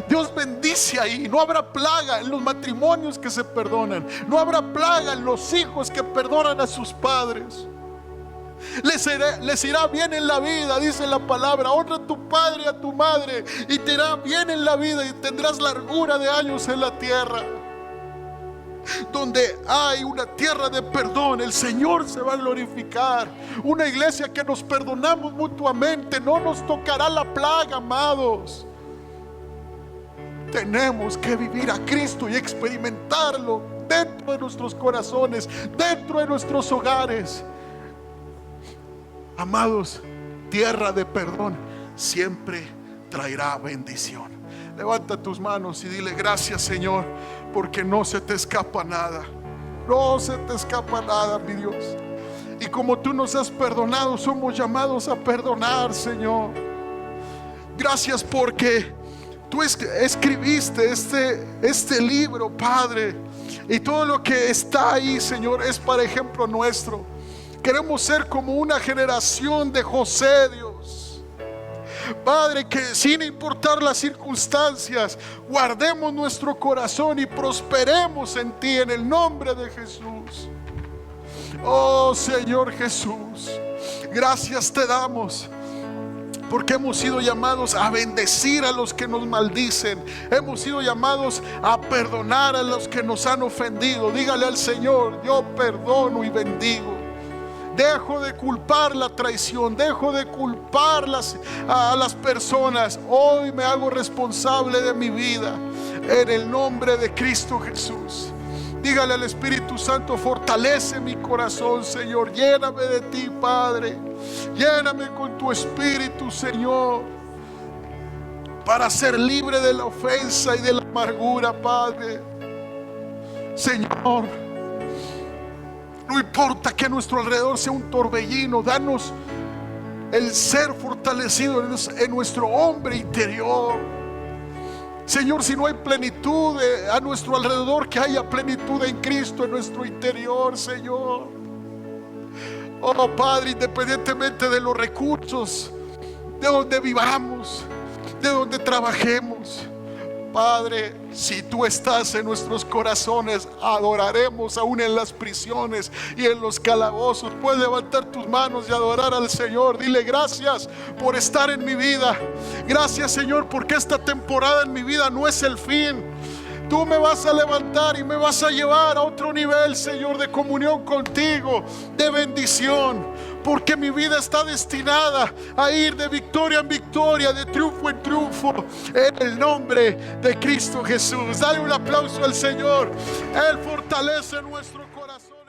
Dios bendice ahí. No habrá plaga en los matrimonios que se perdonan. No habrá plaga en los hijos que perdonan a sus padres. Les irá bien en la vida, dice la palabra. Honra a tu padre y a tu madre, y te irá bien en la vida, y tendrás largura de años en la tierra. Donde hay una tierra de perdón, el Señor se va a glorificar. Una iglesia que nos perdonamos mutuamente, no nos tocará la plaga, amados. Tenemos que vivir a Cristo y experimentarlo dentro de nuestros corazones, dentro de nuestros hogares. Amados, tierra de perdón siempre traerá bendición. Levanta tus manos y dile: gracias, Señor, porque no se te escapa nada. No se te escapa nada, mi Dios. Y como tú nos has perdonado, somos llamados a perdonar, Señor. Gracias porque tú escribiste este libro, Padre, y todo lo que está ahí, Señor, es para ejemplo nuestro. Queremos ser como una generación de José, Dios. Padre, que sin importar las circunstancias, guardemos nuestro corazón y prosperemos en ti, en el nombre de Jesús. Oh Señor Jesús, gracias te damos, porque hemos sido llamados a bendecir a los que nos maldicen. Hemos sido llamados a perdonar a los que nos han ofendido. Dígale al Señor: yo perdono y bendigo. Dejo de culpar la traición, dejo de culpar a las personas. Hoy me hago responsable de mi vida en el nombre de Cristo Jesús. Dígale al Espíritu Santo: fortalece mi corazón, Señor. Lléname de ti, Padre. Lléname con tu Espíritu, Señor, para ser libre de la ofensa y de la amargura, Padre. Señor, no importa que a nuestro alrededor sea un torbellino, danos el ser fortalecido en nuestro hombre interior. Señor, si no hay plenitud a nuestro alrededor, que haya plenitud en Cristo en nuestro interior, Señor. Oh Padre, independientemente de los recursos, de donde vivamos, de donde trabajemos, Padre, si tú estás en nuestros corazones, adoraremos aún en las prisiones y en los calabozos. Puedes levantar tus manos y adorar al Señor. Dile: gracias por estar en mi vida. Gracias, Señor, porque esta temporada en mi vida no es el fin. Tú me vas a levantar y me vas a llevar a otro nivel, Señor, de comunión contigo, de bendición, porque mi vida está destinada a ir de victoria en victoria, de triunfo en triunfo, en el nombre de Cristo Jesús. Dale un aplauso al Señor. Él fortalece nuestro corazón.